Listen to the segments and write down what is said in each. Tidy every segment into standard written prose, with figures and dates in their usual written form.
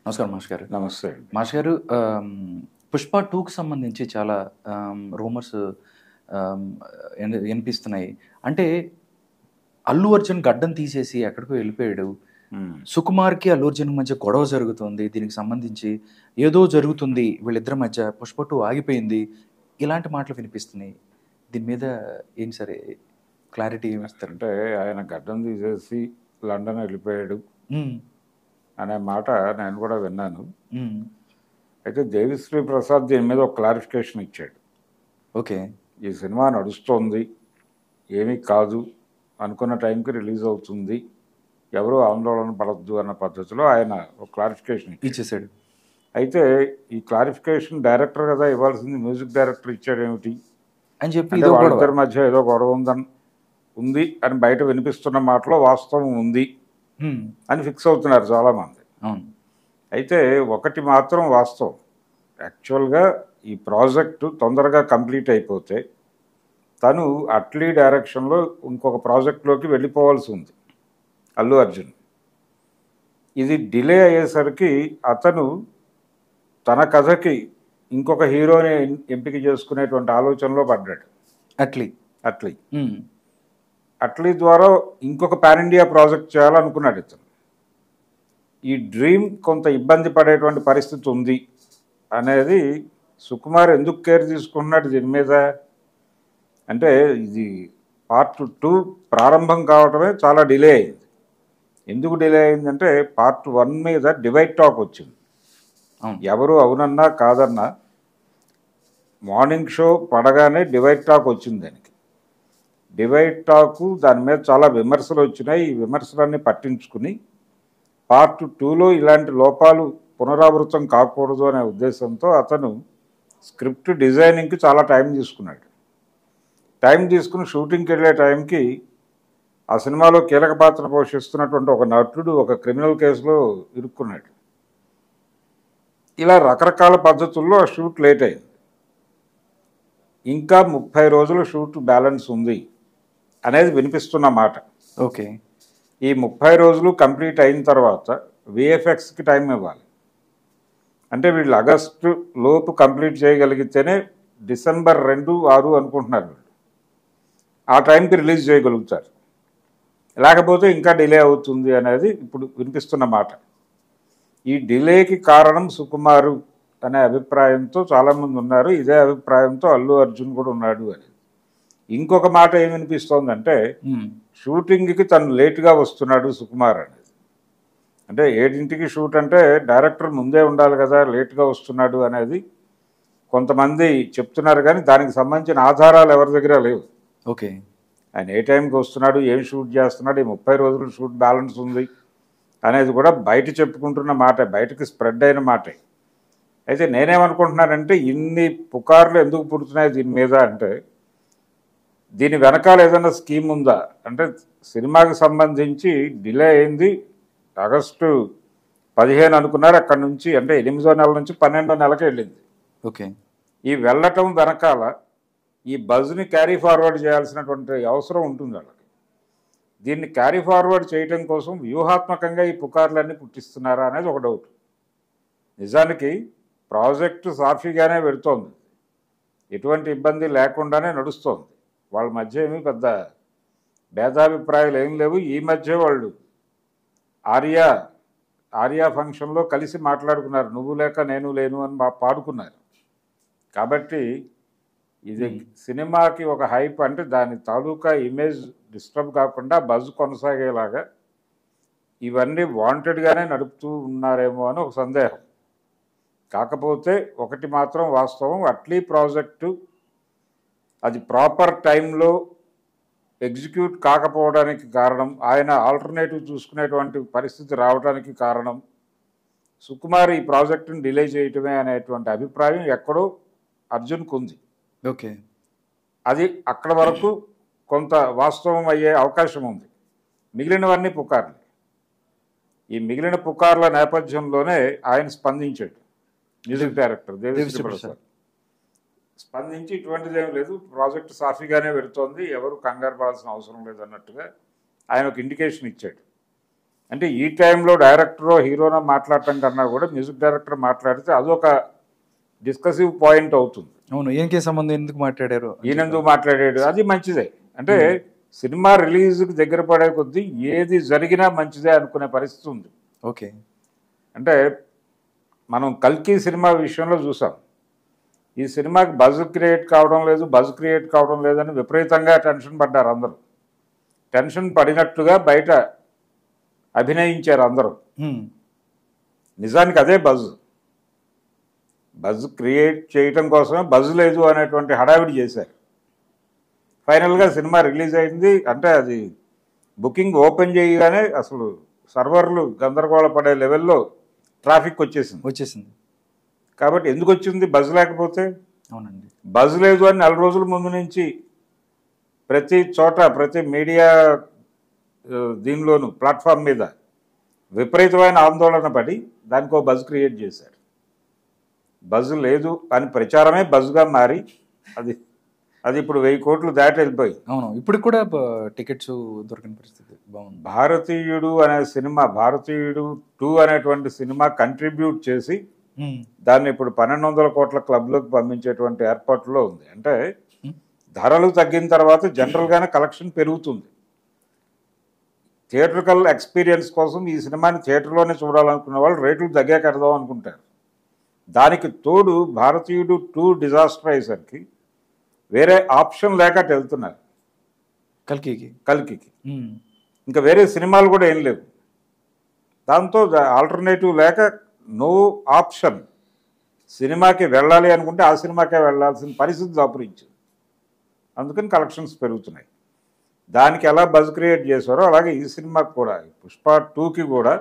నమస్కారం మాస్టర్ గారు. నమస్తే. మాస్టర్ గారు, 'పుష్ప 2'కి సంబంధించి చాలా రూమర్స్ ఆహ్, వినిపిస్తున్నాయి. అంటే అల్లు అర్జున్ గడ్డం తీసేసి ఎక్కడికో వెళ్ళిపోయాడు. హ్మ్. సుకుమార్‌కి, అల్లు అర్జున్‌కి మధ్య గొడవ జరుగుతుంది. దీనికి సంబంధించి ఏదో జరుగుతుంది వీళ్ళిద్దరి మధ్య. 'పుష్ప 2' ఆగిపోయింది. ఇలాంటి మాటలు వినిపిస్తున్నాయి. దీని మీద ఏంటి సార్ క్లారిటీ ఏమిస్తారు? అంటే ఆయన గడ్డం తీసేసి లండన్ వెళ్ళిపోయాడు హ్మ్. అనే మాట నేను కూడా విన్నాను. హ్మ్. అయితే దేవిశ్రీ ప్రసాద్ దీని మీద ఒక క్లారిఫికేషన్ ఇచ్చాడు. ఓకే. ఈ సినిమా నడుస్తోంది, ఏమీ కాదు, అనుకున్న టైంకి రిలీజ్ అవుతుంది, ఎవరూ ఆందోళన పడద్దు అన్న పద్ధతిలో ఆయన ఒక క్లారిఫికేషన్ ఇచ్చేసాడు. అయితే ఈ క్లారిఫికేషన్ డైరెక్టర్ కదా ఇవ్వాల్సింది, మ్యూజిక్ డైరెక్టర్ ఇచ్చాడేమిటి అని చెప్పి అంటే ఇదో గొడవ. వాళ్ళిద్దరి మధ్య ఏదో గొడవ ఉంది అని బయట వినిపిస్తున్న మాటలో వాస్తవం ఉంది హ్మ్. అని ఫిక్స్ అవుతున్నారు చాలామంది. అవును. అయితే ఒకటి మాత్రం వాస్తవం, యాక్చువల్గా ఈ ప్రాజెక్టు తొందరగా కంప్లీట్ అయిపోతే తను అట్లీ డైరెక్షన్లో ఇంకొక ప్రాజెక్ట్లోకి వెళ్ళిపోవాల్సి ఉంది అల్లు అర్జున్. ఇది డిలే అయ్యేసరికి అతను తన కథకి ఇంకొక హీరోని ఎంపిక చేసుకునేటువంటి ఆలోచనలో పడ్డాడు అట్లీ. అట్లీ. హ్మ్. అట్లీ ద్వారా ఇంకొక పాన్ ఇండియా ప్రాజెక్ట్ చేయాలనుకున్నాడు ఇతను. ఈ డ్రీమ్ కొంత ఇబ్బంది పడేటువంటి పరిస్థితి ఉంది అనేది సుకుమార్ ఎందుకు కేర్ తీసుకున్నాడు దీని మీద అంటే, ఇది పార్ట్ 2 ప్రారంభం కావడమే చాలా డిలే అయింది. ఎందుకు డిలే అయిందంటే పార్ట్ 1 మీద డివైడ్ టాక్ వచ్చింది. ఎవరు అవునన్నా కాదన్నా మార్నింగ్ షో పడగానే డివైడ్ టాక్ వచ్చింది దానికి. డివైడ్ టాకు దాని మీద చాలా విమర్శలు వచ్చినాయి. ఈ విమర్శలన్నీ పట్టించుకుని పార్ట్ 2లో ఇలాంటి లోపాలు పునరావృతం కాకూడదు అనే ఉద్దేశంతో అతను స్క్రిప్ట్ డిజైనింగ్కి చాలా టైం తీసుకున్నాడు. టైం తీసుకుని షూటింగ్కి వెళ్ళే టైంకి ఆ సినిమాలో కీలక పాత్ర పోషిస్తున్నటువంటి ఒక నటుడు ఒక క్రిమినల్ కేసులో ఇరుక్కున్నాడు. ఇలా రకరకాల పద్ధతుల్లో ఆ షూట్ లేట్ అయింది. ఇంకా 30 రోజులు షూట్ బ్యాలెన్స్ ఉంది అనేది వినిపిస్తున్న మాట. ఓకే. ఈ 30 రోజులు కంప్లీట్ అయిన తర్వాత విఎఫ్ఎక్స్కి టైం ఇవ్వాలి. అంటే వీళ్ళు ఆగస్టు లోపు కంప్లీట్ చేయగలిగితేనే డిసెంబర్ 2, 6 అనుకుంటున్నారు వీళ్ళు, ఆ టైంకి రిలీజ్ చేయగలుగుతారు. లేకపోతే ఇంకా డిలే అవుతుంది అనేది ఇప్పుడు వినిపిస్తున్న మాట. ఈ డిలేకి కారణం సుకుమారు అనే అభిప్రాయంతో చాలామంది ఉన్నారు. ఇదే అభిప్రాయంతో అల్లు అర్జున్ కూడా ఉన్నాడు అని. ఇంకొక మాట ఏమి వినిపిస్తోందంటే షూటింగ్కి తను లేటుగా వస్తున్నాడు సుకుమార్ అనేది. అంటే 7ంటికి షూట్ అంటే డైరెక్టర్ ముందే ఉండాలి కదా, లేటుగా వస్తున్నాడు అనేది కొంతమంది చెప్తున్నారు. కానీ దానికి సంబంధించిన ఆధారాలు ఎవరి దగ్గర లేవు. ఓకే. ఆయన ఏ టైంకి వస్తున్నాడు, ఏం షూట్ చేస్తున్నాడు, ఈ 30 రోజులు షూట్ బ్యాలెన్స్ ఉంది అనేది కూడా బయట చెప్పుకుంటున్న మాటే, బయటకు స్ప్రెడ్ అయిన మాటే. అయితే నేనేమనుకుంటున్నానంటే ఇన్ని పుకార్లు ఎందుకు పుడుతున్నాయి దీని మీద అంటే, దీని వెనకాల ఏదైనా స్కీమ్ ఉందా అంటే, సినిమాకి సంబంధించి డిలే అయింది ఆగస్టు 15 అనుకున్నారు, అక్కడి నుంచి అంటే 8వ నెల నుంచి 12వ నెలకి వెళ్ళింది. ఓకే. ఈ వెళ్ళటం వెనకాల ఈ బజ్ని క్యారీ ఫార్వర్డ్ చేయాల్సినటువంటి అవసరం ఉంటుంది వాళ్ళకి. దీన్ని క్యారీ ఫార్వర్డ్ చేయడం కోసం వ్యూహాత్మకంగా ఈ పుకార్లన్నీ పుట్టిస్తున్నారా అనేది ఒక డౌట్. నిజానికి ప్రాజెక్టు సాఫీగానే వెళుతోంది, ఎటువంటి ఇబ్బంది లేకుండానే నడుస్తోంది. వాళ్ళ మధ్య ఏమీ పెద్ద భేదాభిప్రాయాలు ఏం లేవు. ఈ మధ్య వాళ్ళు ఆర్యా ఫంక్షన్లో కలిసి మాట్లాడుకున్నారు, నువ్వు లేక నేను లేను అని పాడుకున్నారు. కాబట్టి ఇది సినిమాకి ఒక హైప్, అంటే దాని తాలూకా ఇమేజ్ డిస్టర్బ్ కాకుండా బజ్ కొనసాగేలాగా ఇవన్నీ వాంటెడ్గానే నడుపుతూ ఉన్నారేమో అని ఒక సందేహం. కాకపోతే ఒకటి మాత్రం వాస్తవం, అట్లీ ప్రాజెక్టు అది ప్రాపర్ టైంలో ఎగ్జిక్యూట్ కాకపోవడానికి కారణం, ఆయన ఆల్టర్నేటివ్ చూసుకునేటువంటి పరిస్థితి రావడానికి కారణం సుకుమార్ ఈ ప్రాజెక్టును డిలే చేయటమే అనేటువంటి అభిప్రాయం ఎక్కడో అర్జున్కు ఉంది. ఓకే. అది అక్కడ వరకు కొంత వాస్తవం అయ్యే అవకాశం ఉంది. మిగిలినవన్నీ పుకార్లు. ఈ మిగిలిన పుకార్ల నేపథ్యంలోనే ఆయన స్పందించాడు, మ్యూజిక్ డైరెక్టర్ దేవిశ్రీ ప్రసాద్ స్పందించి ఇటువంటిది ఏం లేదు, ప్రాజెక్టు సాఫీగానే వెళుతోంది, ఎవరు కంగారు పడాల్సిన అవసరం లేదన్నట్టుగా ఆయన ఒక ఇండికేషన్ ఇచ్చాడు. అంటే ఈ టైంలో డైరెక్టరో హీరోనో మాట్లాడటం కన్నా కూడా మ్యూజిక్ డైరెక్టర్ మాట్లాడితే అదొక డిస్కసివ్ పాయింట్ అవుతుంది. అవును, ఈయనకే సంబంధం ఎందుకు మాట్లాడారు, ఈయనెందుకు మాట్లాడాడు, అది మంచిదే. అంటే సినిమా రిలీజ్కి దగ్గర పడే కొద్దీ ఏది జరిగినా మంచిదే అనుకునే పరిస్థితి ఉంది. ఓకే. అంటే మనం కల్కి సినిమా విషయంలో చూసాం. ఈ సినిమాకి బజ్ క్రియేట్ కావడం లేదని విపరీతంగా టెన్షన్ పడ్డారు అందరూ. టెన్షన్ పడినట్టుగా బయట అభినయించారు అందరూ. నిజానికి అదే బజ్ క్రియేట్ చేయటం కోసమే బజ్ లేదు అనేటువంటి హడావిడి చేశారు. ఫైనల్గా సినిమా రిలీజ్ అయింది. అంటే అది బుకింగ్ ఓపెన్ చేయగానే అసలు సర్వర్లు గందరగోళ పడే లెవెల్లో ట్రాఫిక్ వచ్చేసింది. కాబట్టి ఎందుకు వచ్చింది బజ్ లేకపోతే? అవునండి, బజ్ లేదు అని 4 రోజుల ముందు నుంచి ప్రతి చోట ప్రతి మీడియా దీనిలోనూ ప్లాట్ఫామ్ మీద విపరీతమైన ఆందోళన పడి దానికో బజ్ క్రియేట్ చేశారు. బజ్ లేదు అని ప్రచారమే బజ్గా మారి అది ఇప్పుడు 1000 కోట్లు దాటి వెళ్ళిపోయి. అవును, ఇప్పుడు కూడా టికెట్స్ దొరికిన పరిస్థితి బాగుంది. భారతీయుడు అనే సినిమా, భారతీయుడు 2 అనేటువంటి సినిమా కంట్రిబ్యూట్ చేసి దాన్ని ఇప్పుడు 1200 కోట్ల క్లబ్లోకి పంపించేటువంటి ఏర్పాటులో ఉంది. అంటే ధరలు తగ్గిన తర్వాత జనరల్గానే కలెక్షన్ పెరుగుతుంది. థియేట్రికల్ ఎక్స్పీరియన్స్ కోసం ఈ సినిమాని థియేటర్లోనే చూడాలనుకున్న వాళ్ళు రేట్లు తగ్గాక కడదాం అనుకుంటారు. దానికి తోడు భారతీయుడు 2 డిజాస్టర్ అయ్యేసరికి వేరే ఆప్షన్ లేక వెళ్తున్నారు కల్కికి. ఇంకా వేరే సినిమాలు కూడా ఏం లేవు. దాంతో ఆల్టర్నేటివ్ లేక నో ఆప్షన్. సినిమాకి వెళ్ళాలి అనుకుంటే ఆ సినిమాకే వెళ్ళాల్సిన పరిస్థితి దాపురించింది. అందుకని కలెక్షన్స్ పెరుగుతున్నాయి. దానికి ఎలా బజ్ క్రియేట్ చేశారో అలాగే ఈ సినిమాకి కూడా, పుష్ప 2కి కూడా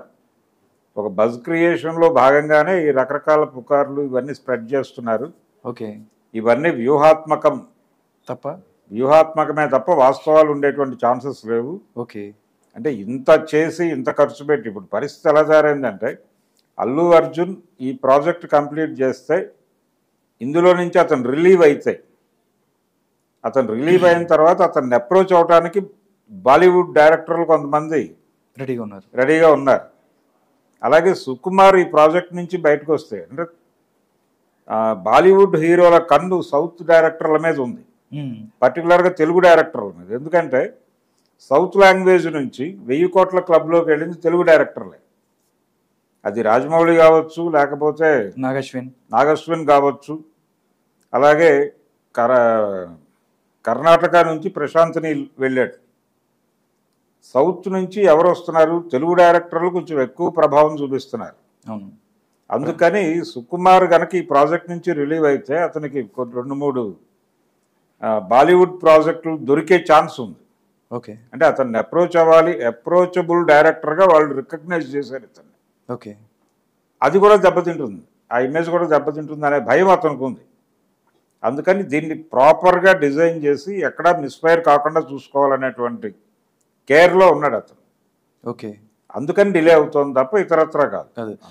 ఒక బజ్ క్రియేషన్లో భాగంగానే ఈ రకరకాల పుకార్లు ఇవన్నీ స్ప్రెడ్ చేస్తున్నారు. ఓకే. ఇవన్నీ వ్యూహాత్మకమే తప్ప వాస్తవాలు ఉండేటువంటి ఛాన్సెస్ లేవు. ఓకే. అంటే ఇంత చేసి ఇంత ఖర్చు పెట్టి ఇప్పుడు పరిస్థితి ఎలా తయారైందంటే, అల్లు అర్జున్ ఈ ప్రాజెక్ట్ కంప్లీట్ చేస్తే ఇందులో నుంచి అతను రిలీవ్ అయిన తర్వాత అతన్ని అప్రోచ్ అవడానికి బాలీవుడ్ డైరెక్టర్లు కొంతమంది రెడీగా ఉన్నారు. అలాగే సుకుమార్ ఈ ప్రాజెక్ట్ నుంచి బయటకు వస్తే అంటే బాలీవుడ్ హీరోల కన్ను సౌత్ డైరెక్టర్ల మీద ఉంది, పర్టికులర్గా తెలుగు డైరెక్టర్ల మీద. ఎందుకంటే సౌత్ లాంగ్వేజ్ నుంచి 1000 కోట్ల క్లబ్లోకి వెళ్ళింది తెలుగు డైరెక్టర్లే. అది రాజమౌళి కావచ్చు, లేకపోతే నాగశ్విన్ కావచ్చు, అలాగే కర్ణాటక నుంచి ప్రశాంత్ నీల్ వెళ్ళాడు. సౌత్ నుంచి ఎవరు వస్తున్నారు? తెలుగు డైరెక్టర్లు కొంచెం ఎక్కువ ప్రభావం చూపిస్తున్నారు. అందుకని సుకుమార్ కనుక ఈ ప్రాజెక్ట్ నుంచి రిలీవ్ అయితే అతనికి 2-3 బాలీవుడ్ ప్రాజెక్టులు దొరికే ఛాన్స్ ఉంది. ఓకే. అంటే అతన్ని అప్రోచ్ అవ్వాలి, అప్రోచబుల్ డైరెక్టర్గా వాళ్ళు రికగ్నైజ్ చేశారు ఇతన్ని. ఓకే. అది కూడా దెబ్బతింటుంది, ఆ ఇమేజ్ కూడా దెబ్బతింటుంది అనే భయం అతనికి ఉంది. అందుకని దీన్ని ప్రాపర్గా డిజైన్ చేసి ఎక్కడా మిస్ఫైర్ కాకుండా చూసుకోవాలనేటువంటి కేర్లో ఉన్నాడు అతను. ఓకే. అందుకని డిలే అవుతుంది తప్ప ఇతరత్రా కాదు.